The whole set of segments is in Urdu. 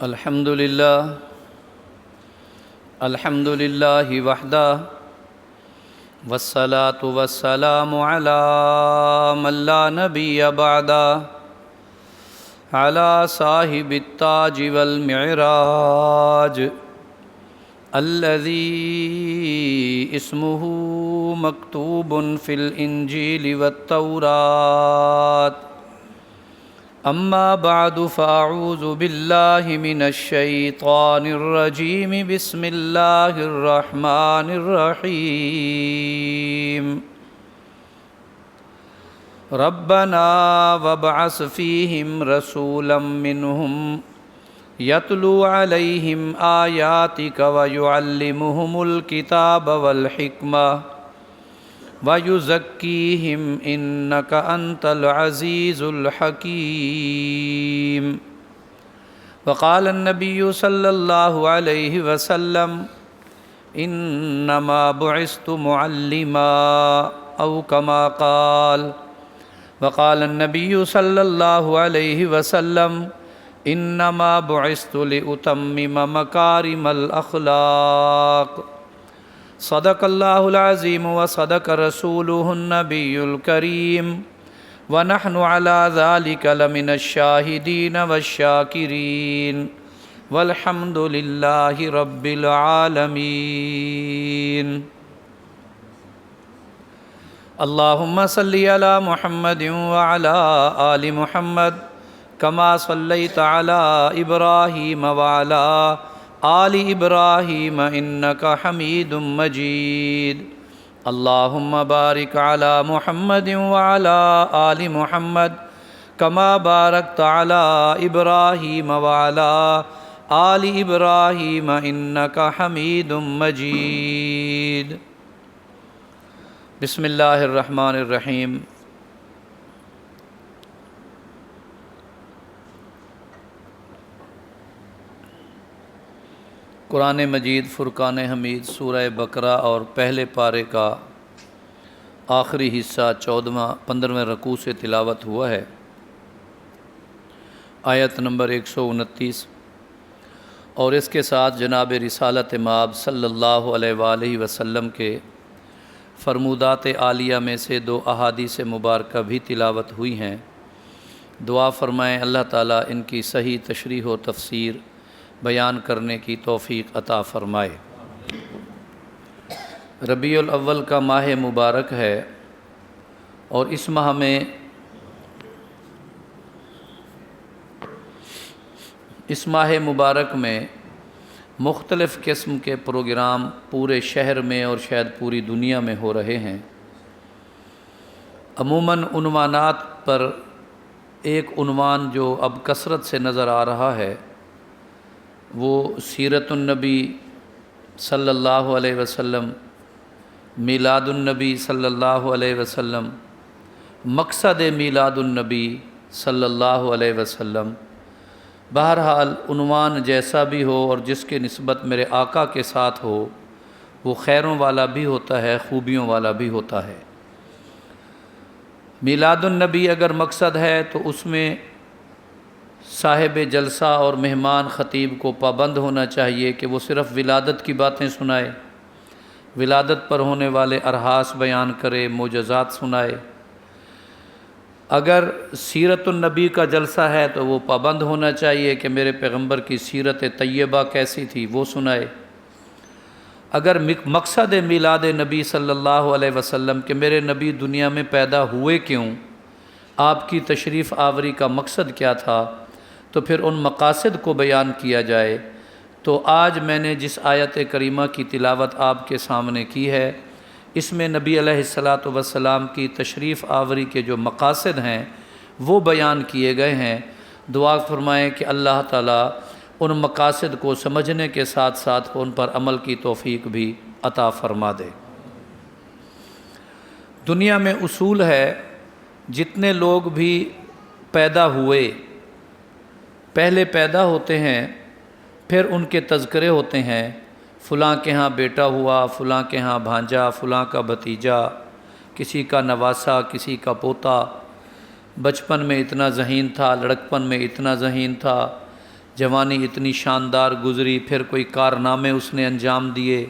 الحمد للہ وحدہ والصلاة والسلام علی من لا نبی بعدہ علی صاحب التاج والمعراج الذی اسمہ مکتوب فی الانجیل والتوراۃ اما بعد فاعوذ باللہ من الشیطان الرجیم بسم اللہ الرحمن الرحیم ربنا وابعث فیہم رسولا منہم یتلو علیہم آیاتک ویعلمہم الکتاب والحکمہ وَيُزَكِّيهِمْ إِنَّكَ أَنْتَ الْعَزِيزُ الْحَكِيمُ وقال النبي صلى الله عليه وسلم إنما بعثت معلما أو كما قال وقال النبي صلى الله عليه وسلم إنما بعثت لأتمم مكارم الأخلاق صدق اللہ العظیم وصدق رسولہ النبی الکریم ونحن علی ذلک لمن الشاہدین والشاکرین والحمد للہ رب العالمین اللہم صلی علی محمد وعلی آل محمد کما صلیت علی ابراہیم وعلی آل ابراہیم انکا حمید مجید اللہم بارک علی محمد وعلی آل محمد کما بارکت علی ابراہیم وعلی آل ابراہیم انکا حمید مجید بسم اللہ الرحمن الرحیم قرآن مجید فرقان حمید سورہ بقرہ اور پہلے پارے کا آخری حصہ 15ویں رکوع سے تلاوت ہوا ہے۔ آیت نمبر 129 اور اس کے ساتھ جناب رسالت مآب صلی اللہ علیہ وآلہ وسلم کے فرمودات عالیہ میں سے 2 احادیث مبارکہ بھی تلاوت ہوئی ہیں۔ دعا فرمائیں اللہ تعالیٰ ان کی صحیح تشریح و تفسیر بیان کرنے کی توفیق عطا فرمائے۔ ربیع الاول کا ماہ مبارک ہے اور اس ماہ میں اس ماہ مبارک میں مختلف قسم کے پروگرام پورے شہر میں اور شاید پوری دنیا میں ہو رہے ہیں۔ عموماً عنوانات پر ایک عنوان جو اب کثرت سے نظر آ رہا ہے وہ سیرت النبی صلی اللہ علیہ وسلم، میلاد النبی صلی اللہ علیہ وسلم، مقصد میلاد النبی صلی اللہ علیہ وسلم۔ بہرحال عنوان جیسا بھی ہو اور جس کے نسبت میرے آقا کے ساتھ ہو وہ خیروں والا بھی ہوتا ہے، خوبیوں والا بھی ہوتا ہے۔ میلاد النبی اگر مقصد ہے تو اس میں صاحب جلسہ اور مہمان خطیب کو پابند ہونا چاہیے کہ وہ صرف ولادت کی باتیں سنائے، ولادت پر ہونے والے ارحاس بیان کرے، معجزات سنائے۔ اگر سیرت النبی کا جلسہ ہے تو وہ پابند ہونا چاہیے کہ میرے پیغمبر کی سیرت طیبہ کیسی تھی وہ سنائے۔ اگر مقصد میلاد نبی صلی اللہ علیہ وسلم کہ میرے نبی دنیا میں پیدا ہوئے کیوں، آپ کی تشریف آوری کا مقصد کیا تھا، تو پھر ان مقاصد کو بیان کیا جائے۔ تو آج میں نے جس آیت کریمہ کی تلاوت آپ کے سامنے کی ہے اس میں نبی علیہ السلام کی تشریف آوری کے جو مقاصد ہیں وہ بیان کیے گئے ہیں۔ دعا فرمائیں کہ اللہ تعالیٰ ان مقاصد کو سمجھنے کے ساتھ ساتھ ان پر عمل کی توفیق بھی عطا فرما دے۔ دنیا میں اصول ہے جتنے لوگ بھی پیدا ہوئے پہلے پیدا ہوتے ہیں پھر ان کے تذکرے ہوتے ہیں، فلاں کے ہاں بیٹا ہوا، فلاں کے ہاں بھانجا، فلاں کا بھتیجا، کسی کا نواسا، کسی کا پوتا، بچپن میں اتنا ذہین تھا، لڑکپن میں اتنا ذہین تھا، جوانی اتنی شاندار گزری، پھر کوئی کارنامے اس نے انجام دیے،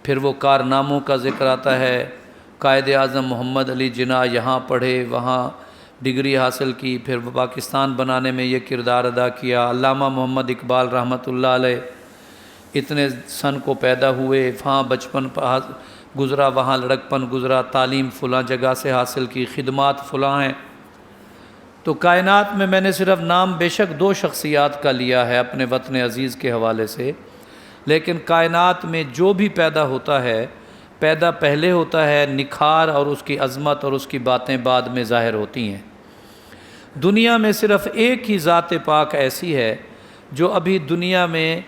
پھر وہ کارناموں کا ذکر آتا ہے۔ قائد اعظم محمد علی جناح یہاں پڑھے، وہاں ڈگری حاصل کی، پھر وہ پاکستان بنانے میں یہ کردار ادا کیا۔ علامہ محمد اقبال رحمۃ اللہ علیہ اتنے سن کو پیدا ہوئے، وہاں بچپن گزرا، وہاں لڑکپن گزرا، تعلیم فلاں جگہ سے حاصل کی، خدمات فلاں ہیں۔ تو کائنات میں نے صرف نام بے شک 2 شخصیات کا لیا ہے اپنے وطن عزیز کے حوالے سے، لیکن کائنات میں جو بھی پیدا ہوتا ہے، پیدا پہلے ہوتا ہے، نکھار اور اس کی عظمت اور اس کی باتیں بعد میں ظاہر ہوتی ہیں۔ دنیا میں صرف ایک ہی ذات پاک ایسی ہے جو ابھی دنیا میں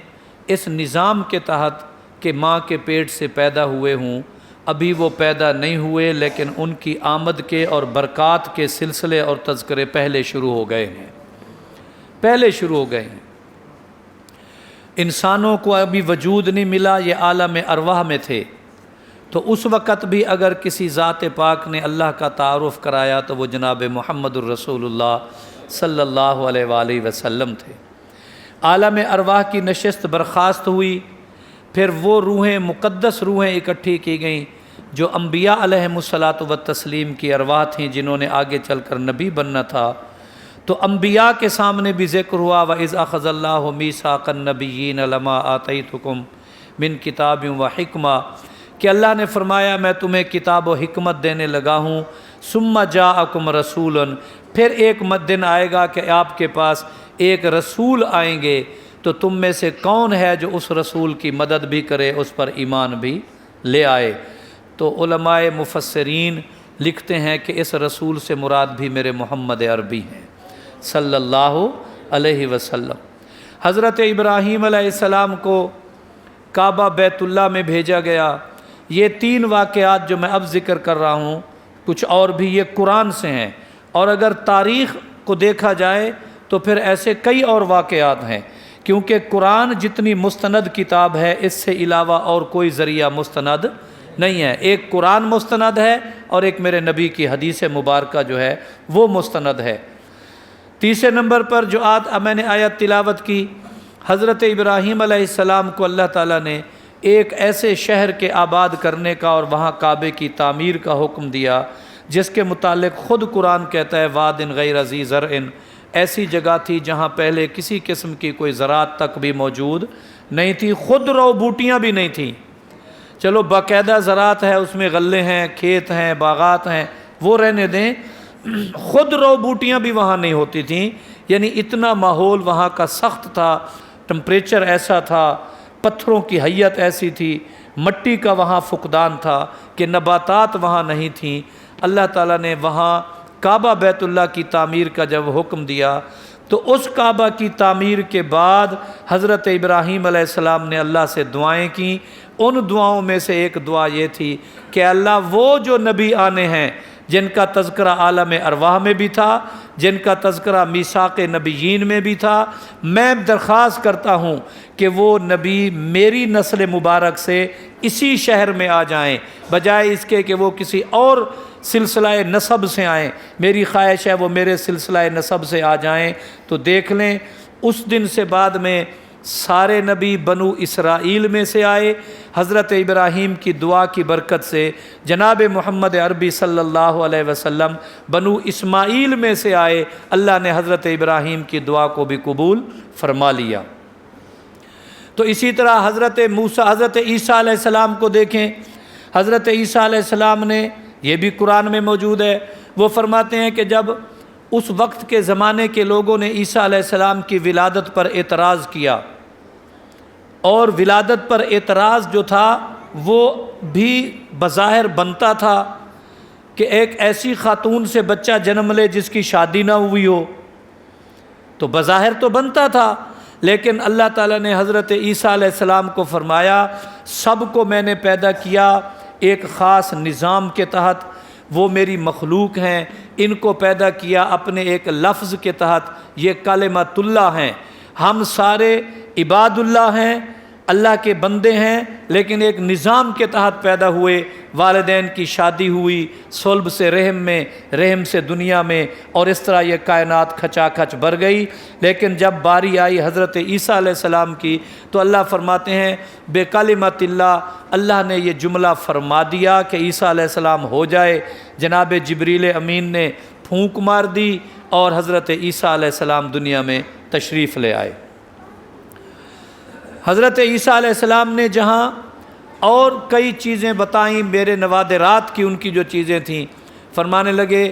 اس نظام کے تحت کہ ماں کے پیٹ سے پیدا ہوئے ہوں، ابھی وہ پیدا نہیں ہوئے، لیکن ان کی آمد کے اور برکات کے سلسلے اور تذکرے پہلے شروع ہو گئے ہیں، پہلے شروع ہو گئے ہیں۔ انسانوں کو ابھی وجود نہیں ملا، یہ عالم ارواح میں تھے، تو اس وقت بھی اگر کسی ذات پاک نے اللہ کا تعارف کرایا تو وہ جناب محمد الرسول اللہ صلی اللہ علیہ وآلہ وسلم تھے۔ عالم ارواح کی نشست برخاست ہوئی، پھر وہ روحیں، مقدس روحیں اکٹھی کی گئیں جو انبیاء علیہم الصلاۃ والتسلیم کی ارواح تھیں، جنہوں نے آگے چل کر نبی بننا تھا۔ تو انبیاء کے سامنے بھی ذکر ہوا، وَإِذْ أَخَذَ اللَّهُ مِيثَاقَ النَّبِيِّينَ لَمَا آتَيْتُكُم مِّن کتاب وحکمہ، کہ اللہ نے فرمایا میں تمہیں کتاب و حکمت دینے لگا ہوں۔ ثُمَّ جَاءَكُمْ رَسُولٌ، پھر ایک دن آئے گا کہ آپ کے پاس ایک رسول آئیں گے، تو تم میں سے کون ہے جو اس رسول کی مدد بھی کرے، اس پر ایمان بھی لے آئے؟ تو علماء مفسرین لکھتے ہیں کہ اس رسول سے مراد بھی میرے محمد عربی ہیں صلی اللہ علیہ وسلم۔ حضرت ابراہیم علیہ السلام کو کعبہ بیت اللہ میں بھیجا گیا۔ یہ 3 واقعات جو میں اب ذکر کر رہا ہوں، کچھ اور بھی یہ قرآن سے ہیں، اور اگر تاریخ کو دیکھا جائے تو پھر ایسے کئی اور واقعات ہیں، کیونکہ قرآن جتنی مستند کتاب ہے اس سے علاوہ اور کوئی ذریعہ مستند نہیں ہے۔ ایک قرآن مستند ہے اور ایک میرے نبی کی حدیث مبارکہ جو ہے وہ مستند ہے۔ تیسرے نمبر پر جو میں نے آیت تلاوت کی، حضرت ابراہیم علیہ السلام کو اللہ تعالیٰ نے ایک ایسے شہر کے آباد کرنے کا اور وہاں کعبے کی تعمیر کا حکم دیا جس کے متعلق خود قرآن کہتا ہے واد غیر ذی زرع، ایسی جگہ تھی جہاں پہلے کسی قسم کی کوئی زراعت تک بھی موجود نہیں تھی، خود رو بوٹیاں بھی نہیں تھیں۔ چلو باقاعدہ زراعت ہے، اس میں غلے ہیں، کھیت ہیں، باغات ہیں، وہ رہنے دیں، خود رو بوٹیاں بھی وہاں نہیں ہوتی تھیں۔ یعنی اتنا ماحول وہاں کا سخت تھا، ٹمپریچر ایسا تھا، پتھروں کی حیت ایسی تھی، مٹی کا وہاں فقدان تھا کہ نباتات وہاں نہیں تھیں۔ اللہ تعالیٰ نے وہاں کعبہ بیت اللہ کی تعمیر کا جب حکم دیا تو اس کعبہ کی تعمیر کے بعد حضرت ابراہیم علیہ السلام نے اللہ سے دعائیں کیں۔ ان دعاؤں میں سے ایک دعا یہ تھی کہ اللہ وہ جو نبی آنے ہیں جن کا تذکرہ عالم ارواح میں بھی تھا، جن کا تذکرہ میثاق نبیین میں بھی تھا، میں درخواست کرتا ہوں کہ وہ نبی میری نسل مبارک سے اسی شہر میں آ جائیں، بجائے اس کے کہ وہ کسی اور سلسلہ نسب سے آئیں۔ میری خواہش ہے وہ میرے سلسلہ نسب سے آ جائیں۔ تو دیکھ لیں اس دن سے بعد میں سارے نبی بنو اسرائیل میں سے آئے۔ حضرت ابراہیم کی دعا کی برکت سے جناب محمد عربی صلی اللہ علیہ وسلم بنو اسماعیل میں سے آئے۔ اللہ نے حضرت ابراہیم کی دعا کو بھی قبول فرما لیا۔ تو اسی طرح حضرت عیسیٰ علیہ السلام کو دیکھیں۔ حضرت عیسیٰ علیہ السلام نے، یہ بھی قرآن میں موجود ہے، وہ فرماتے ہیں کہ جب اس وقت کے زمانے کے لوگوں نے عیسیٰ علیہ السلام کی ولادت پر اعتراض کیا، اور ولادت پر اعتراض جو تھا وہ بھی بظاہر بنتا تھا کہ ایک ایسی خاتون سے بچہ جنم لے جس کی شادی نہ ہوئی ہو، تو بظاہر تو بنتا تھا، لیکن اللہ تعالیٰ نے حضرت عیسیٰ علیہ السلام کو فرمایا سب کو میں نے پیدا کیا ایک خاص نظام کے تحت، وہ میری مخلوق ہیں، ان کو پیدا کیا اپنے ایک لفظ کے تحت، یہ کلمۃ اللہ ہیں، ہم سارے عباد اللہ ہیں، اللہ کے بندے ہیں لیکن ایک نظام کے تحت پیدا ہوئے، والدین کی شادی ہوئی، صلب سے رحم میں، رحم سے دنیا میں، اور اس طرح یہ کائنات کھچا کھچ بھر گئی۔ لیکن جب باری آئی حضرت عیسیٰ علیہ السلام کی تو اللہ فرماتے ہیں بے کلمۃ اللہ، اللہ نے یہ جملہ فرما دیا کہ عیسیٰ علیہ السلام ہو جائے۔ جناب جبریل امین نے پھونک مار دی اور حضرت عیسیٰ علیہ السلام دنیا میں تشریف لے آئے۔ حضرت عیسیٰ علیہ السلام نے جہاں اور کئی چیزیں بتائیں میرے نوادرات کی، ان کی جو چیزیں تھیں، فرمانے لگے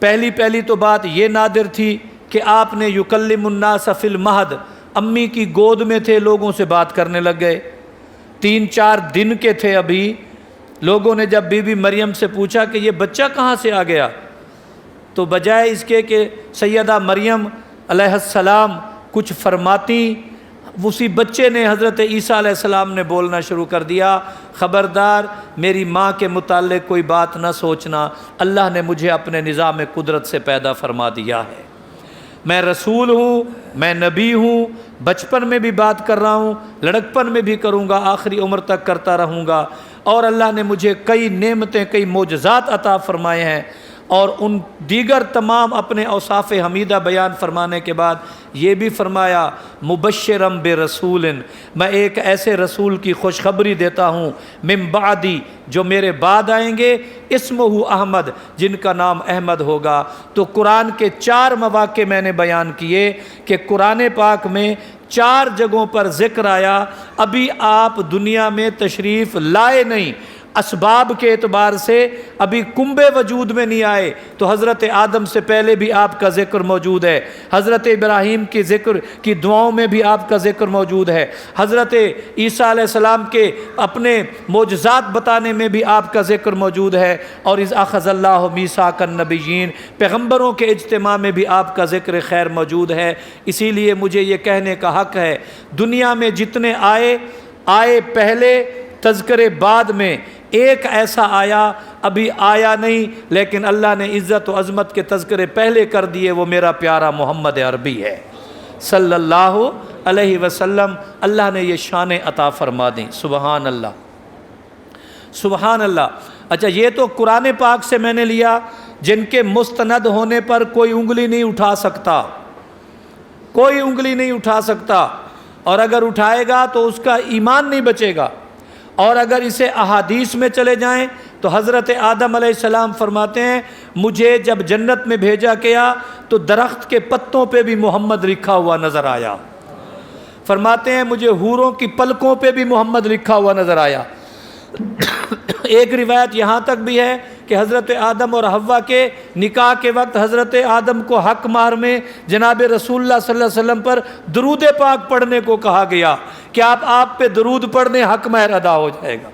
پہلی تو بات یہ نادر تھی کہ آپ نے یکلم الناس فی المہد، امی کی گود میں تھے، لوگوں سے بات کرنے لگ گئے۔ 3-4 دن کے تھے ابھی، لوگوں نے جب بی بی مریم سے پوچھا کہ یہ بچہ کہاں سے آ گیا، تو بجائے اس کے کہ سیدہ مریم علیہ السلام کچھ فرماتی، اسی بچے نے حضرت عیسیٰ علیہ السلام نے بولنا شروع کر دیا، خبردار میری ماں کے متعلق کوئی بات نہ سوچنا، اللہ نے مجھے اپنے نظام قدرت سے پیدا فرما دیا ہے، میں رسول ہوں، میں نبی ہوں، بچپن میں بھی بات کر رہا ہوں، لڑکپن میں بھی کروں گا، آخری عمر تک کرتا رہوں گا، اور اللہ نے مجھے کئی نعمتیں، کئی معجزات عطا فرمائے ہیں۔ اور ان دیگر تمام اپنے اوصاف حمیدہ بیان فرمانے کے بعد یہ بھی فرمایا مبشرم برسول، میں ایک ایسے رسول کی خوشخبری دیتا ہوں من بعدی، جو میرے بعد آئیں گے، اسمہ احمد، جن کا نام احمد ہوگا۔ تو قرآن کے 4 مواقع میں نے بیان کیے کہ قرآن پاک میں 4 جگہوں پر ذکر آیا، ابھی آپ دنیا میں تشریف لائے نہیں، اسباب کے اعتبار سے ابھی کنبے وجود میں نہیں آئے، تو حضرت آدم سے پہلے بھی آپ کا ذکر موجود ہے، حضرت ابراہیم کی ذکر کی دعاؤں میں بھی آپ کا ذکر موجود ہے، حضرت عیسیٰ علیہ السلام کے اپنے معجزات بتانے میں بھی آپ کا ذکر موجود ہے، اور اذ اخذ اللہ میثاق النبیین، پیغمبروں کے اجتماع میں بھی آپ کا ذکر خیر موجود ہے۔ اسی لیے مجھے یہ کہنے کا حق ہے، دنیا میں جتنے آئے پہلے، تذکرے بعد میں، ایک ایسا آیا ابھی آیا نہیں، لیکن اللہ نے عزت و عظمت کے تذکرے پہلے کر دیے، وہ میرا پیارا محمد عربی ہے صلی اللہ علیہ وسلم۔ اللہ نے یہ شان عطا فرما دیں، سبحان اللہ سبحان اللہ۔ اچھا، یہ تو قرآن پاک سے میں نے لیا، جن کے مستند ہونے پر کوئی انگلی نہیں اٹھا سکتا، کوئی انگلی نہیں اٹھا سکتا، اور اگر اٹھائے گا تو اس کا ایمان نہیں بچے گا۔ اور اگر اسے احادیث میں چلے جائیں تو حضرت آدم علیہ السلام فرماتے ہیں مجھے جب جنت میں بھیجا گیا تو درخت کے پتوں پہ بھی محمد لکھا ہوا نظر آیا، فرماتے ہیں مجھے حوروں کی پلکوں پہ بھی محمد لکھا ہوا نظر آیا۔ ایک روایت یہاں تک بھی ہے کہ حضرت آدم اور حوا کے نکاح کے وقت حضرت آدم کو حق مار میں جناب رسول اللہ صلی اللہ علیہ وسلم پر درود پاک پڑھنے کو کہا گیا کہ آپ پہ درود پڑھنے حق مہر ادا ہو جائے گا،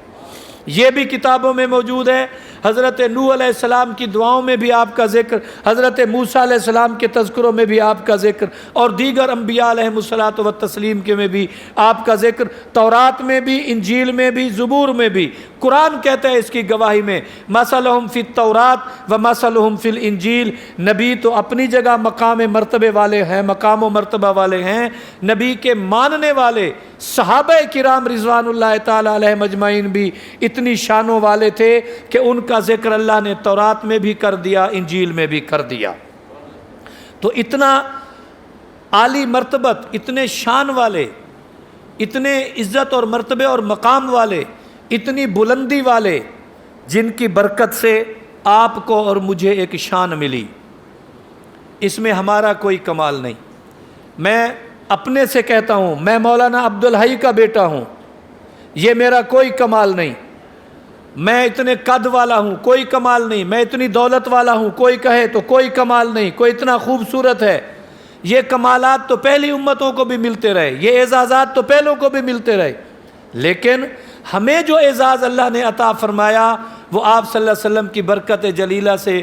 یہ بھی کتابوں میں موجود ہے۔ حضرت نوح علیہ السلام کی دعاؤں میں بھی آپ کا ذکر، حضرت موسیٰ علیہ السلام کے تذکروں میں بھی آپ کا ذکر، اور دیگر انبیاء علیہ الصلاۃ والتسلیم کے میں بھی آپ کا ذکر، تورات میں بھی، انجیل میں بھی، زبور میں بھی۔ قرآن کہتا ہے اس کی گواہی میں مثلہم فی التورات و مثلہم فی الانجیل، نبی تو اپنی جگہ مقام مرتبے والے ہیں، مقام و مرتبہ والے ہیں، نبی کے ماننے والے صحابہ کرام رضوان اللہ تعالی علیہم اجمعین بھی اتنی شانوں والے تھے کہ ان کا ذکر اللہ نے تورات میں بھی کر دیا، انجیل میں بھی کر دیا۔ تو اتنا عالی مرتبت، اتنے شان والے، اتنے عزت اور مرتبے اور مقام والے، اتنی بلندی والے، جن کی برکت سے آپ کو اور مجھے ایک شان ملی، اس میں ہمارا کوئی کمال نہیں۔ میں اپنے سے کہتا ہوں، میں مولانا عبدالحی کا بیٹا ہوں، یہ میرا کوئی کمال نہیں۔ میں اتنے قد والا ہوں، کوئی کمال نہیں۔ میں اتنی دولت والا ہوں، کوئی کہے تو کوئی کمال نہیں۔ کوئی اتنا خوبصورت ہے، یہ کمالات تو پہلی امتوں کو بھی ملتے رہے، یہ اعزازات تو پہلوں کو بھی ملتے رہے، لیکن ہمیں جو اعزاز اللہ نے عطا فرمایا وہ آپ صلی اللہ علیہ وسلم کی برکت جلیلہ سے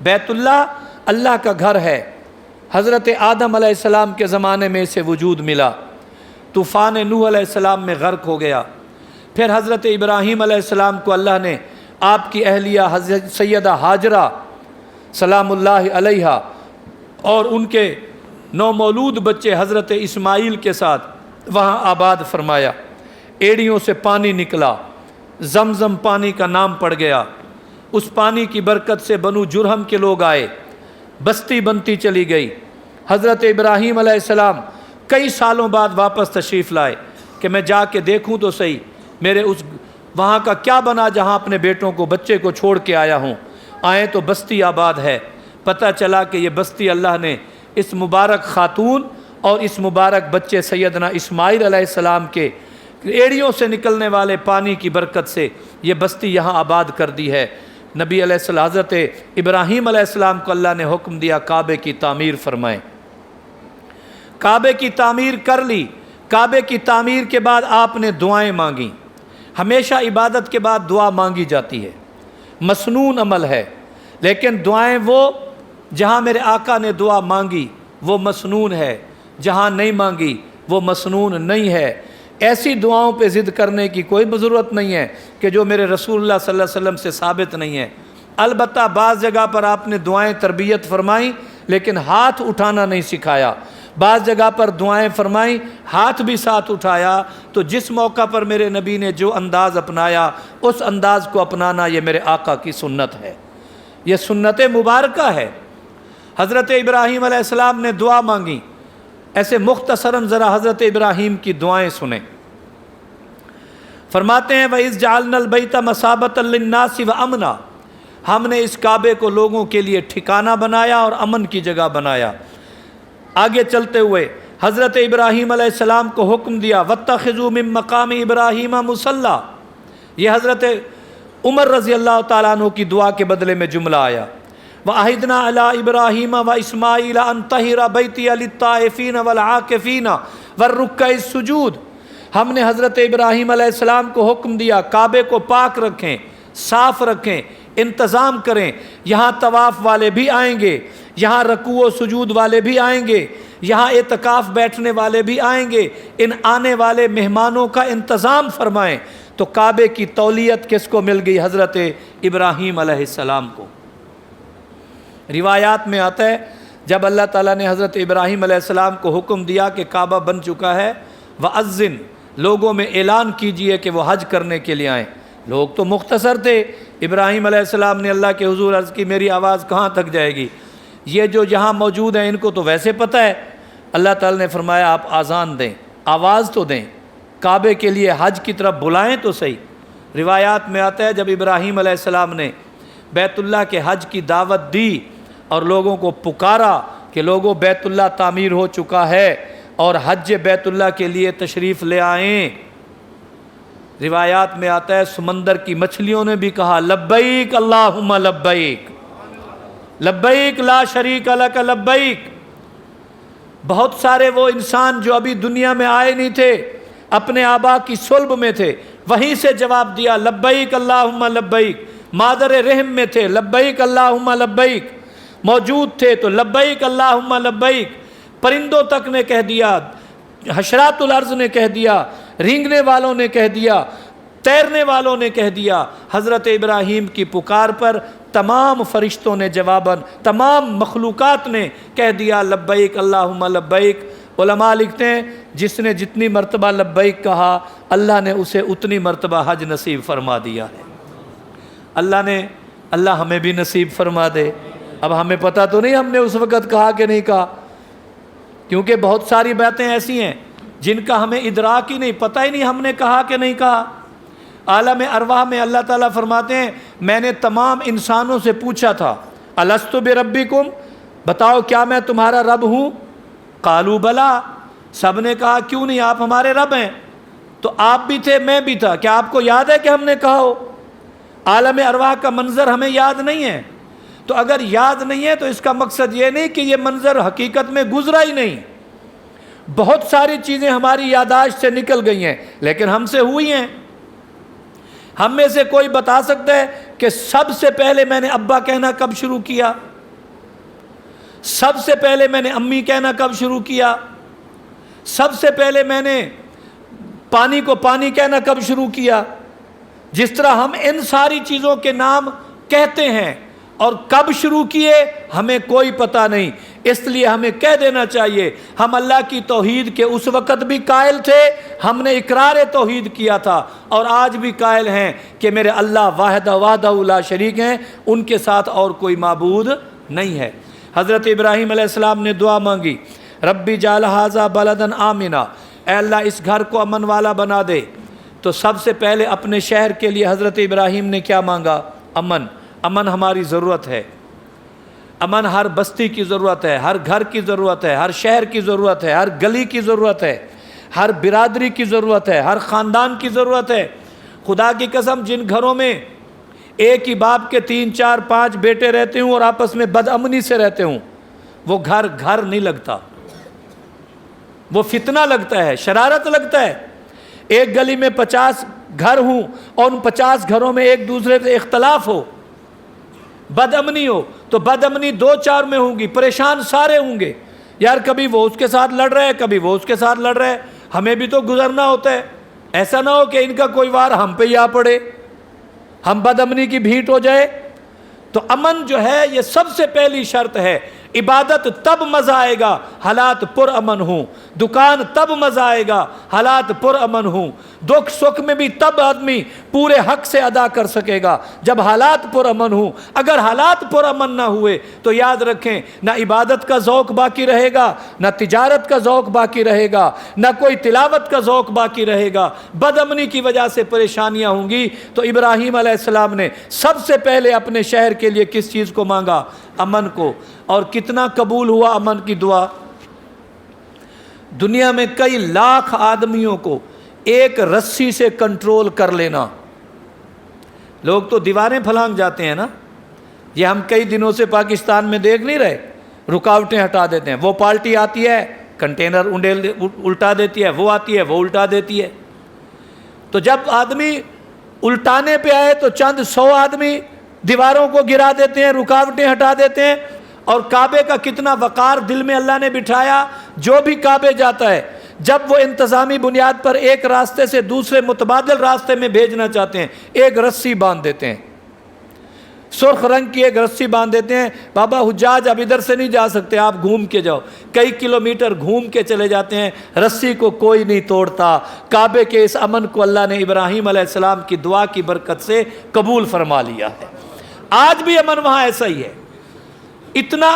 بیت اللہ اللہ کا گھر ہے۔ حضرت آدم علیہ السلام کے زمانے میں اسے وجود ملا، طوفان نوح علیہ السلام میں غرق ہو گیا۔ پھر حضرت ابراہیم علیہ السلام کو اللہ نے آپ کی اہلیہ حضرت سیدہ ہاجرہ سلام اللہ علیہا اور ان کے نومولود بچے حضرت اسماعیل کے ساتھ وہاں آباد فرمایا۔ ایڑیوں سے پانی نکلا، زمزم پانی کا نام پڑ گیا۔ اس پانی کی برکت سے بنو جرہم کے لوگ آئے، بستی بنتی چلی گئی۔ حضرت ابراہیم علیہ السلام کئی سالوں بعد واپس تشریف لائے کہ میں جا کے دیکھوں تو صحیح میرے اس وہاں کا کیا بنا جہاں اپنے بیٹوں کو بچے کو چھوڑ کے آیا ہوں۔ آئے تو بستی آباد ہے۔ پتہ چلا کہ یہ بستی اللہ نے اس مبارک خاتون اور اس مبارک بچے سیدنا اسماعیل علیہ السلام کے ایڑیوں سے نکلنے والے پانی کی برکت سے یہ بستی یہاں آباد کر دی ہے۔ نبی علیہ السلام حضرت ابراہیم علیہ السلام کو اللہ نے حکم دیا کعبے کی تعمیر فرمائیں۔ کعبے کی تعمیر کر لی۔ کعبے کی تعمیر کے بعد آپ نے دعائیں مانگیں۔ ہمیشہ عبادت کے بعد دعا مانگی جاتی ہے، مسنون عمل ہے، لیکن دعائیں وہ جہاں میرے آقا نے دعا مانگی وہ مسنون ہے، جہاں نہیں مانگی وہ مسنون نہیں ہے۔ ایسی دعاؤں پہ ضد کرنے کی کوئی ضرورت نہیں ہے کہ جو میرے رسول اللہ صلی اللہ علیہ وسلم سے ثابت نہیں ہے۔ البتہ بعض جگہ پر آپ نے دعائیں تربیت فرمائیں لیکن ہاتھ اٹھانا نہیں سکھایا، بعض جگہ پر دعائیں فرمائیں ہاتھ بھی ساتھ اٹھایا۔ تو جس موقع پر میرے نبی نے جو انداز اپنایا اس انداز کو اپنانا یہ میرے آقا کی سنت ہے، یہ سنت مبارکہ ہے۔ حضرت ابراہیم علیہ السلام نے دعا مانگی، ایسے مختصراً ذرا حضرت ابراہیم کی دعائیں سنیں۔ فرماتے ہیں وَإِذْ جَعَلْنَا الْبَيْتَ مَثَابَةً لِلنَّاسِ وَأَمْنًا، ہم نے اس کعبے کو لوگوں کے لیے ٹھکانہ بنایا اور امن کی جگہ بنایا۔ آگے چلتے ہوئے حضرت ابراہیم علیہ السلام کو حکم دیا وَاتَّخِذُوا مِن مَّقَامِ إِبْرَاهِيمَ مُصَلًّى، یہ حضرت عمر رضی اللہ تعالیٰ عنہ کی دعا کے بدلے میں جملہ آیا۔ وَعَهِدْنَا عَلَىٰ إِبْرَاهِيمَ وَإِسْمَاعِيلَ أَن طَهِرَ بَيْتِيَ لِلطَّائِفِينَ وَالْعَاكِفِينَ وَالرُّكَّعِ السُّجُودِ، ہم نے حضرت ابراہیم علیہ السلام کو حکم دیا کعبے کو پاک رکھیں، صاف رکھیں، انتظام کریں۔ یہاں طواف والے بھی آئیں گے، یہاں رکوع و سجود والے بھی آئیں گے، یہاں اعتکاف بیٹھنے والے بھی آئیں گے، ان آنے والے مہمانوں کا انتظام فرمائیں۔ تو کعبے کی تولیت کس کو مل گئی؟ حضرت ابراہیم علیہ السلام کو۔ روایات میں آتا ہے جب اللہ تعالیٰ نے حضرت ابراہیم علیہ السلام کو حکم دیا کہ کعبہ بن چکا ہے، وَأَذِّن، لوگوں میں اعلان کیجئے کہ وہ حج کرنے کے لیے آئیں۔ لوگ تو مختصر تھے، ابراہیم علیہ السلام نے اللہ کے حضور عرض کی میری آواز کہاں تک جائے گی، یہ جو یہاں موجود ہیں ان کو تو ویسے پتہ ہے۔ اللہ تعالیٰ نے فرمایا آپ آذان دیں، آواز تو دیں، کعبے کے لیے حج کی طرف بلائیں تو صحیح۔ روایات میں آتا ہے جب ابراہیم علیہ السلام نے بیت اللہ کے حج کی دعوت دی اور لوگوں کو پکارا کہ لوگوں بیت اللہ تعمیر ہو چکا ہے اور حج بیت اللہ کے لیے تشریف لے آئیں، روایات میں آتا ہے سمندر کی مچھلیوں نے بھی کہا لبیک اللہم لبیک، لبیک لا شریک لک لبیک۔ بہت سارے وہ انسان جو ابھی دنیا میں آئے نہیں تھے، اپنے آبا کی صلب میں تھے، وہیں سے جواب دیا لبیک اللہم لبیک۔ مادر رحم میں تھے، لبیک اللہم لبیک۔ موجود تھے تو لبیک اللہم لبیک۔ پرندوں تک نے کہہ دیا، حشرات الارض نے کہہ دیا، رینگنے والوں نے کہہ دیا، تیرنے والوں نے کہہ دیا۔ حضرت ابراہیم کی پکار پر تمام فرشتوں نے جواباً، تمام مخلوقات نے کہہ دیا لبیک اللہم لبیک۔ علماء لکھتے ہیں جس نے جتنی مرتبہ لبیک کہا اللہ نے اسے اتنی مرتبہ حج نصیب فرما دیا ہے۔ اللہ ہمیں بھی نصیب فرما دے۔ اب ہمیں پتہ تو نہیں ہم نے اس وقت کہا کہ نہیں کہا، کیونکہ بہت ساری باتیں ایسی ہیں جن کا ہمیں ادراک ہی نہیں، پتہ ہی نہیں ہم نے کہا کہ نہیں کہا۔ عالم ارواح میں اللہ تعالیٰ فرماتے ہیں میں نے تمام انسانوں سے پوچھا تھا الستُ بربکم، بتاؤ کیا میں تمہارا رب ہوں؟ قالوا بلا، سب نے کہا کیوں نہیں، آپ ہمارے رب ہیں۔ تو آپ بھی تھے میں بھی تھا، کیا آپ کو یاد ہے کہ ہم نے کہا ہو؟ عالم ارواح کا منظر ہمیں یاد نہیں ہے، تو اگر یاد نہیں ہے تو اس کا مقصد یہ نہیں کہ یہ منظر حقیقت میں گزرا ہی نہیں۔ بہت ساری چیزیں ہماری یادداشت سے نکل گئی ہیں لیکن ہم سے ہوئی ہیں۔ ہم میں سے کوئی بتا سکتا ہے کہ سب سے پہلے میں نے ابا کہنا کب شروع کیا؟ سب سے پہلے میں نے امی کہنا کب شروع کیا؟ سب سے پہلے میں نے پانی کو پانی کہنا کب شروع کیا؟ جس طرح ہم ان ساری چیزوں کے نام کہتے ہیں اور کب شروع کیے ہمیں کوئی پتہ نہیں، اس لیے ہمیں کہہ دینا چاہیے ہم اللہ کی توحید کے اس وقت بھی قائل تھے، ہم نے اقرار توحید کیا تھا، اور آج بھی قائل ہیں کہ میرے اللہ واحد وحدہ لا شریک ہیں، ان کے ساتھ اور کوئی معبود نہیں ہے۔ حضرت ابراہیم علیہ السلام نے دعا مانگی، ربی جعل ھذا بلدن آمنا، اے اللہ اس گھر کو امن والا بنا دے۔ تو سب سے پہلے اپنے شہر کے لیے حضرت ابراہیم نے کیا مانگا؟ امن۔ امن ہماری ضرورت ہے، امن ہر بستی کی ضرورت ہے، ہر گھر کی ضرورت ہے، ہر شہر کی ضرورت ہے، ہر گلی کی ضرورت ہے، ہر برادری کی ضرورت ہے، ہر خاندان کی ضرورت ہے۔ خدا کی قسم جن گھروں میں ایک ہی باپ کے 3 4 5 بیٹے رہتے ہوں اور آپس میں بد امنی سے رہتے ہوں، وہ گھر گھر نہیں لگتا، وہ فتنہ لگتا ہے، شرارت لگتا ہے۔ ایک گلی میں 50 گھر ہوں اور ان 50 گھروں میں ایک دوسرے سے اختلاف ہو، بد امنی ہو، تو بد امنی 2 4 میں ہوں گی، پریشان سارے ہوں گے، یار کبھی وہ اس کے ساتھ لڑ رہے ہیں، کبھی وہ اس کے ساتھ لڑ رہے ہیں، ہمیں بھی تو گزرنا ہوتا ہے، ایسا نہ ہو کہ ان کا کوئی وار ہم پہ ہی آ پڑے، ہم بد امنی کی بھیٹ ہو جائے۔ تو امن جو ہے یہ سب سے پہلی شرط ہے۔ عبادت تب مزہ آئے گا حالات پر امن ہوں، دکان تب مزہ آئے گا حالات پر امن ہوں، دکھ سکھ میں بھی تب آدمی پورے حق سے ادا کر سکے گا جب حالات پر امن ہوں۔ اگر حالات پر امن نہ ہوئے تو یاد رکھیں نہ عبادت کا ذوق باقی رہے گا، نہ تجارت کا ذوق باقی رہے گا، نہ کوئی تلاوت کا ذوق باقی رہے گا، بد امنی کی وجہ سے پریشانیاں ہوں گی۔ تو ابراہیم علیہ السلام نے سب سے پہلے اپنے شہر کے لیے کس چیز کو مانگا؟ امن کو۔ اور کتنا قبول ہوا امن کی دعا؟ دنیا میں کئی لاکھ آدمیوں کو ایک رسی سے کنٹرول کر لینا۔ لوگ تو دیواریں پھلانگ جاتے ہیں نا، یہ ہم کئی دنوں سے پاکستان میں دیکھ نہیں رہے، رکاوٹیں ہٹا دیتے ہیں، وہ پارٹی آتی ہے کنٹینر الٹا دیتی ہے، وہ آتی ہے وہ الٹا دیتی ہے۔ تو جب آدمی الٹانے پہ آئے تو چند 100 آدمی دیواروں کو گرا دیتے ہیں، رکاوٹیں ہٹا دیتے ہیں۔ اور کعبے کا کتنا وقار دل میں اللہ نے بٹھایا، جو بھی کعبے جاتا ہے جب وہ انتظامی بنیاد پر ایک راستے سے دوسرے متبادل راستے میں بھیجنا چاہتے ہیں ایک رسی باندھ دیتے ہیں، سرخ رنگ کی ایک رسی باندھ دیتے ہیں، بابا حجاج اب ادھر سے نہیں جا سکتے، آپ گھوم کے جاؤ، کئی کلومیٹر گھوم کے چلے جاتے ہیں، رسی کو کوئی نہیں توڑتا۔ کعبے کے اس امن کو اللہ نے ابراہیم علیہ السلام کی دعا کی برکت سے قبول فرما لیا ہے۔ آج بھی امن وہاں ایسا ہی ہے، اتنا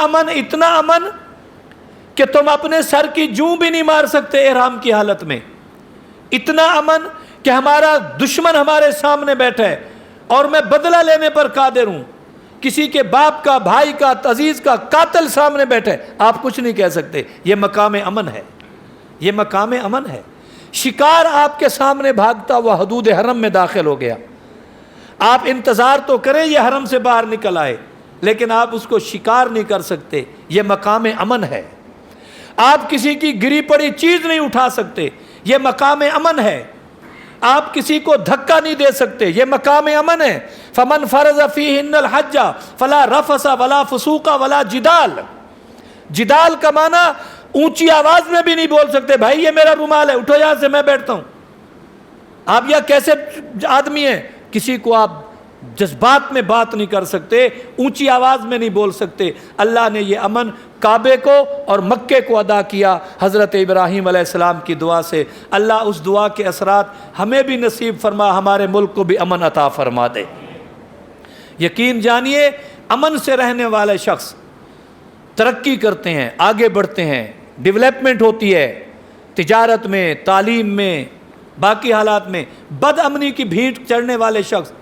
امن کہ تم اپنے سر کی جوں بھی نہیں مار سکتے احرام کی حالت میں، اتنا امن کہ ہمارا دشمن ہمارے سامنے بیٹھا ہے اور میں بدلہ لینے پر قادر ہوں، کسی کے باپ کا، بھائی کا، عزیز کا قاتل سامنے بیٹھے، آپ کچھ نہیں کہہ سکتے، یہ مقام امن ہے، یہ مقام امن ہے۔ شکار آپ کے سامنے بھاگتا ہوا حدود حرم میں داخل ہو گیا، آپ انتظار تو کریں یہ حرم سے باہر نکل آئے، لیکن آپ اس کو شکار نہیں کر سکتے، یہ مقام امن ہے۔ آپ کسی کی گری پڑی چیز نہیں اٹھا سکتے، یہ مقام امن ہے۔ آپ کسی کو دھکا نہیں دے سکتے، یہ مقام امن ہے۔ فمن فرض فیہن الحج فلا رفث ولا فسوق ولا جدال۔ جدال کا معنی اونچی آواز میں بھی نہیں بول سکتے، بھائی یہ میرا رومال ہے، اٹھو یہاں سے میں بیٹھتا ہوں۔ آپ یہ کیسے آدمی ہیں؟ کسی کو آپ جذبات میں بات نہیں کر سکتے، اونچی آواز میں نہیں بول سکتے۔ اللہ نے یہ امن کعبے کو اور مکے کو عطا کیا حضرت ابراہیم علیہ السلام کی دعا سے۔ اللہ اس دعا کے اثرات ہمیں بھی نصیب فرما، ہمارے ملک کو بھی امن عطا فرما دے۔ یقین جانیے امن سے رہنے والے شخص ترقی کرتے ہیں، آگے بڑھتے ہیں، ڈیولپمنٹ ہوتی ہے، تجارت میں، تعلیم میں، باقی حالات میں۔ بد امنی کی بھیٹ چڑھنے والے شخص،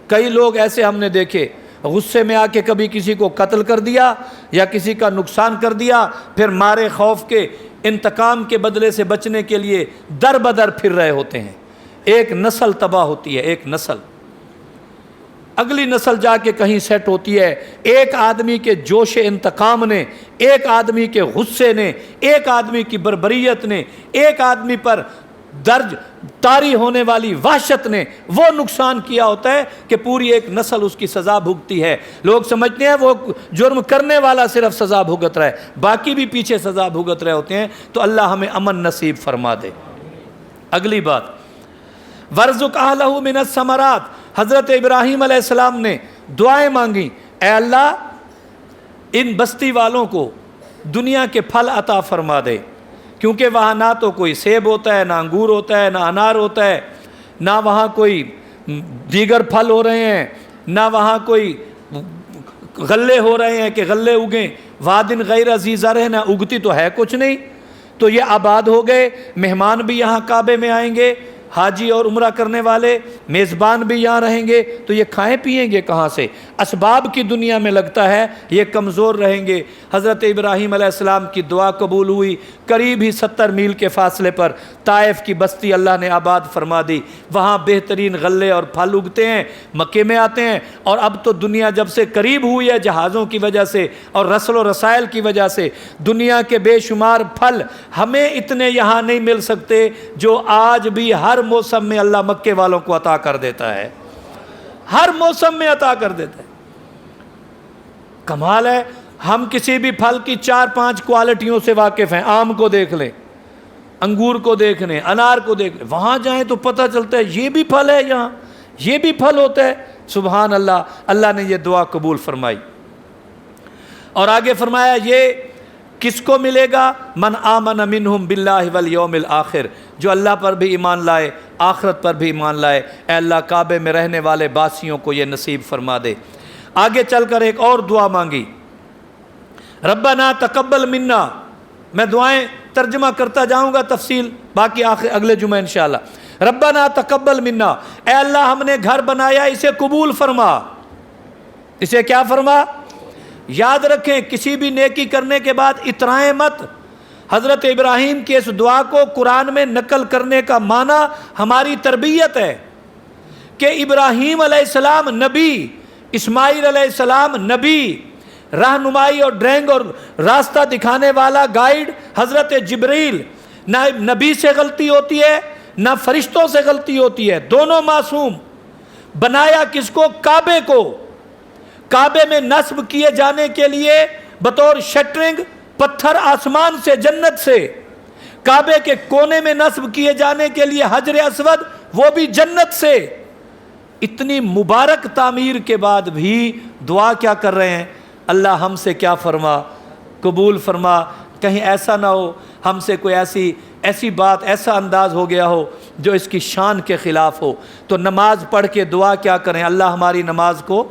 کئی لوگ ایسے ہم نے دیکھے، غصے میں آ کے کبھی کسی کو قتل کر دیا یا کسی کا نقصان کر دیا، پھر مارے خوف کے انتقام کے بدلے سے بچنے کے لیے در بدر پھر رہے ہوتے ہیں۔ ایک نسل تباہ ہوتی ہے، ایک نسل، اگلی نسل جا کے کہیں سیٹ ہوتی ہے۔ ایک آدمی کے جوش انتقام نے، ایک آدمی کے غصے نے، ایک آدمی کی بربریت نے، ایک آدمی پر درج طاری ہونے والی وحشت نے وہ نقصان کیا ہوتا ہے کہ پوری ایک نسل اس کی سزا بھگتی ہے۔ لوگ سمجھتے ہیں وہ جرم کرنے والا صرف سزا بھگت رہا ہے، باقی بھی پیچھے سزا بھگت رہے ہوتے ہیں۔ تو اللہ ہمیں امن نصیب فرما دے۔ اگلی بات، وَارْزُقْ أَهْلَهُ مِنَ الثَّمَرَاتِ، حضرت ابراہیم علیہ السلام نے دعائیں مانگی، اے اللہ ان بستی والوں کو دنیا کے پھل عطا فرما دے، کیونکہ وہاں نہ تو کوئی سیب ہوتا ہے، نہ انگور ہوتا ہے، نہ انار ہوتا ہے، نہ وہاں کوئی دیگر پھل ہو رہے ہیں، نہ وہاں کوئی غلے ہو رہے ہیں کہ غلے اگیں، وادن غیر ذی زرع، نہ اگتی تو ہے کچھ نہیں۔ تو یہ آباد ہو گئے، مہمان بھی یہاں کعبے میں آئیں گے، حاجی اور عمرہ کرنے والے میزبان بھی یہاں رہیں گے، تو یہ کھائیں پیئیں گے کہاں سے؟ اسباب کی دنیا میں لگتا ہے یہ کمزور رہیں گے۔ حضرت ابراہیم علیہ السلام کی دعا قبول ہوئی، قریب ہی 70 میل کے فاصلے پر طائف کی بستی اللہ نے آباد فرما دی، وہاں بہترین غلے اور پھل اگتے ہیں، مکے میں آتے ہیں۔ اور اب تو دنیا جب سے قریب ہوئی ہے جہازوں کی وجہ سے اور رسل و رسائل کی وجہ سے، دنیا کے بے شمار پھل ہمیں اتنے یہاں نہیں مل سکتے جو آج بھی ہر موسم میں اللہ مکے والوں کو عطا کر دیتا ہے، ہر موسم میں عطا کر دیتا ہے۔ کمال ہے، ہم کسی بھی پھل کی 4-5 کوالٹیوں سے واقف ہیں، آم کو دیکھ لیں، انگور کو دیکھ لیں، انار کو دیکھ لیں، وہاں جائیں تو پتہ چلتا ہے یہ بھی پھل ہے، یہاں یہ بھی پھل ہوتا ہے۔ سبحان اللہ، اللہ نے یہ دعا قبول فرمائی۔ اور آگے فرمایا یہ کس کو ملے گا؟ من آمن منہم باللہ والیوم الآخر، جو اللہ پر بھی ایمان لائے، آخرت پر بھی ایمان لائے۔ اے اللہ کعبے میں رہنے والے باسیوں کو یہ نصیب فرما دے۔ آگے چل کر ایک اور دعا مانگی، ربنا تقبل منا، میں دعائیں ترجمہ کرتا جاؤں گا تفصیل باقی اگلے جمعہ انشاءاللہ۔ ربنا تقبل منا، اے اللہ ہم نے گھر بنایا اسے قبول فرما، اسے کیا فرما؟ یاد رکھیں کسی بھی نیکی کرنے کے بعد اترائیں مت۔ حضرت ابراہیم کی اس دعا کو قرآن میں نقل کرنے کا معنی ہماری تربیت ہے کہ ابراہیم علیہ السلام نبی، اسماعیل علیہ السلام نبی، رہنمائی اور ڈرائنگ اور راستہ دکھانے والا گائیڈ حضرت جبریل، نہ نبی سے غلطی ہوتی ہے نہ فرشتوں سے غلطی ہوتی ہے، دونوں معصوم۔ بنایا کس کو؟ کعبے کو، کعبے میں نصب کیے جانے کے لیے بطور شٹرنگ پتھر آسمان سے، جنت سے، کعبے کے کونے میں نصب کیے جانے کے لیے حجر اسود، وہ بھی جنت سے۔ اتنی مبارک تعمیر کے بعد بھی دعا کیا کر رہے ہیں؟ اللہ ہم سے کیا فرما؟ قبول فرما، کہیں ایسا نہ ہو ہم سے کوئی ایسی بات، ایسا انداز ہو گیا ہو جو اس کی شان کے خلاف ہو۔ تو نماز پڑھ کے دعا کیا کریں؟ اللہ ہماری نماز کو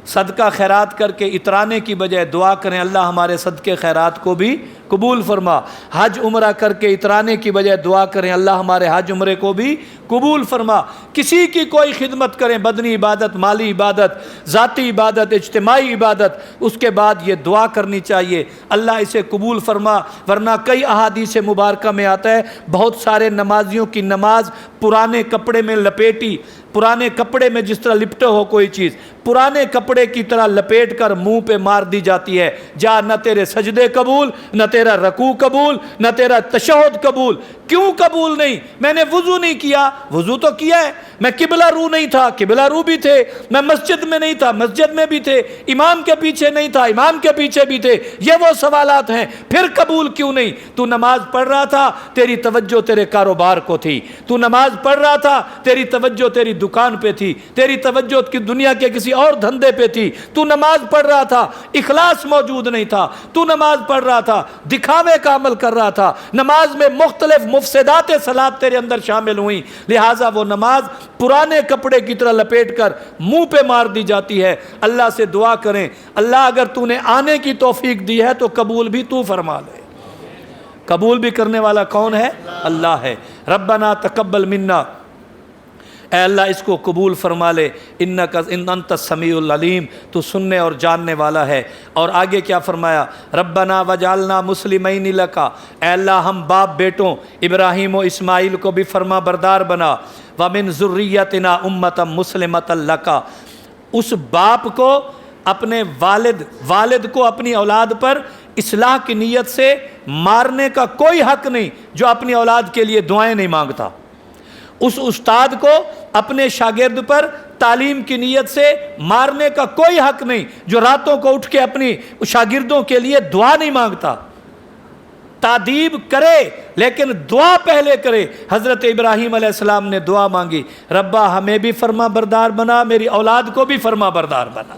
صدقہ خیرات کر کے اترانے کی بجائے دعا کریں اللہ ہمارے صدقے خیرات کو بھی قبول فرما۔ حج عمرہ کر کے اترانے کی بجائے دعا کریں اللہ ہمارے حج عمرے کو بھی قبول فرما۔ کسی کی کوئی خدمت کریں، بدنی عبادت، مالی عبادت، ذاتی عبادت، اجتماعی عبادت، اس کے بعد یہ دعا کرنی چاہیے اللہ اسے قبول فرما۔ ورنہ کئی احادیث مبارکہ میں آتا ہے بہت سارے نمازیوں کی نماز پرانے کپڑے میں لپیٹی، پرانے کپڑے میں جس طرح لپٹے ہو کوئی چیز، پرانے کپڑے کی طرح لپیٹ کر منہ پہ مار دی جاتی ہے، جا نہ تیرے سجدے قبول، نہ تیرا رکوع قبول، نہ تیرا تشہد قبول۔ کیوں قبول نہیں؟ میں نے وضو نہیں کیا، وضو تو کیا ہے، میں قبلہ رو نہیں تھا، قبلہ رو بھی تھے، میں مسجد میں نہیں تھا، مسجد میں بھی تھے، امام کے پیچھے نہیں تھا، امام کے پیچھے بھی تھے۔ یہ وہ سوالات ہیں، پھر قبول کیوں نہیں؟ تو نماز پڑھ رہا تھا، تیری توجہ تیرے کاروبار کو تھی، تو نماز پڑھ رہا تھا، تیری توجہ تیری دکان پہ تھی، تیری توجہ کی دنیا کے کسی اور دھندے پہ تھی، تو نماز پڑھ رہا تھا، اخلاص موجود نہیں تھا، تو نماز پڑھ رہا تھا، دکھاوے کا عمل کر رہا تھا، نماز میں مختلف مفسدات صلاۃ تیرے اندر شامل ہوئیں، لہٰذا وہ نماز پرانے کپڑے کی طرح لپیٹ کر منہ پہ مار دی جاتی ہے۔ اللہ سے دعا کریں اللہ اگر تو نے آنے کی توفیق دی ہے تو قبول بھی تو فرما لے۔ قبول بھی کرنے والا کون ہے؟ اللہ ہے۔ ربنا تقبل منا، اے اللہ اس کو قبول فرما لے، انت السمیع العلیم، تو سننے اور جاننے والا ہے۔ اور آگے کیا فرمایا؟ ربنا وجعلنا مسلمین لک، اے اللہ ہم باپ بیٹوں ابراہیم و اسماعیل کو بھی فرما بردار بنا، ومن ذریتنا امۃ مسلمۃ لک، اس باپ کو اپنے والد کو اپنی اولاد پر اصلاح کی نیت سے مارنے کا کوئی حق نہیں جو اپنی اولاد کے لیے دعائیں نہیں مانگتا۔ اس استاد کو اپنے شاگرد پر تعلیم کی نیت سے مارنے کا کوئی حق نہیں جو راتوں کو اٹھ کے اپنی شاگردوں کے لیے دعا نہیں مانگتا۔ تادیب کرے لیکن دعا پہلے کرے۔ حضرت ابراہیم علیہ السلام نے دعا مانگی، ربا ہمیں بھی فرما بردار بنا، میری اولاد کو بھی فرما بردار بنا۔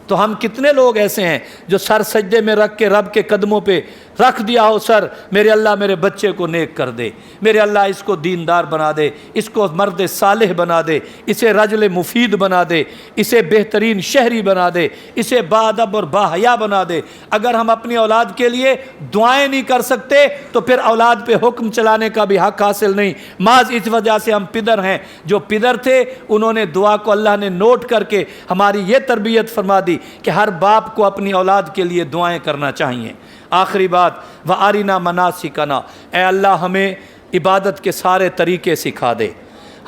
تو ہم کتنے لوگ ایسے ہیں جو سر سجدے میں رکھ کے رب کے قدموں پہ رکھ دیا ہو سر، میرے اللہ میرے بچے کو نیک کر دے، میرے اللہ اس کو دیندار بنا دے، اس کو مرد صالح بنا دے، اسے رجل مفید بنا دے، اسے بہترین شہری بنا دے، اسے باادب اور باحیا بنا دے۔ اگر ہم اپنی اولاد کے لیے دعائیں نہیں کر سکتے تو پھر اولاد پہ حکم چلانے کا بھی حق حاصل نہیں۔ محض اس وجہ سے ہم پدر ہیں۔ جو پدر تھے انہوں نے دعا کو اللہ نے نوٹ کر کے ہماری یہ تربیت فرما دی کہ ہر باپ کو اپنی اولاد کے لیے دعائیں کرنا چاہیے۔ آخری بات، وَأَرِنَا مَنَاسِكَنَا، اے اللہ ہمیں عبادت کے سارے طریقے سکھا دے۔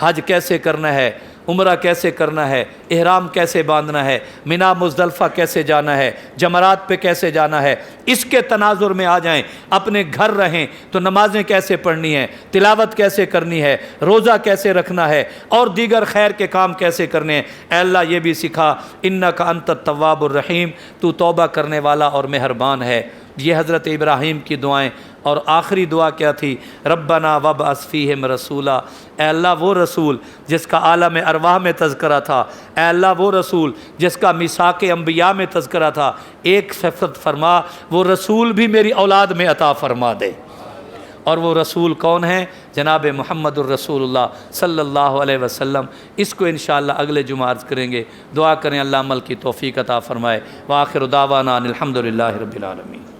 حج کیسے کرنا ہے، عمرہ کیسے کرنا ہے، احرام کیسے باندھنا ہے، منا مزدلفہ کیسے جانا ہے، جمرات پہ کیسے جانا ہے، اس کے تناظر میں آ جائیں۔ اپنے گھر رہیں تو نمازیں کیسے پڑھنی ہیں، تلاوت کیسے کرنی ہے، روزہ کیسے رکھنا ہے، اور دیگر خیر کے کام کیسے کرنے ہیں۔ اے اللہ یہ بھی سکھا، اِنَّكَ أَنْتَ التَّوَّابُ الرَّحِيمُ، تو توبہ کرنے والا اور مہربان ہے۔ یہ حضرت ابراہیم کی دعائیں۔ اور آخری دعا کیا تھی؟ ربنا وابعث فیہم رسولا، اے اللہ وہ رسول جس کا عالم ارواح میں تذکرہ تھا، اے اللہ وہ رسول جس کا میثاق انبیاء میں تذکرہ تھا، ایک صفت فرما وہ رسول بھی میری اولاد میں عطا فرما دے۔ اور وہ رسول کون ہیں؟ جناب محمد الرسول اللہ صلی اللہ علیہ وسلم۔ اس کو انشاءاللہ اگلے جمعہ عرض کریں گے۔ دعا کریں اللہ عمل کی توفیق عطا فرمائے۔ وآخر دعوانا ان الحمد للہ رب العالمین۔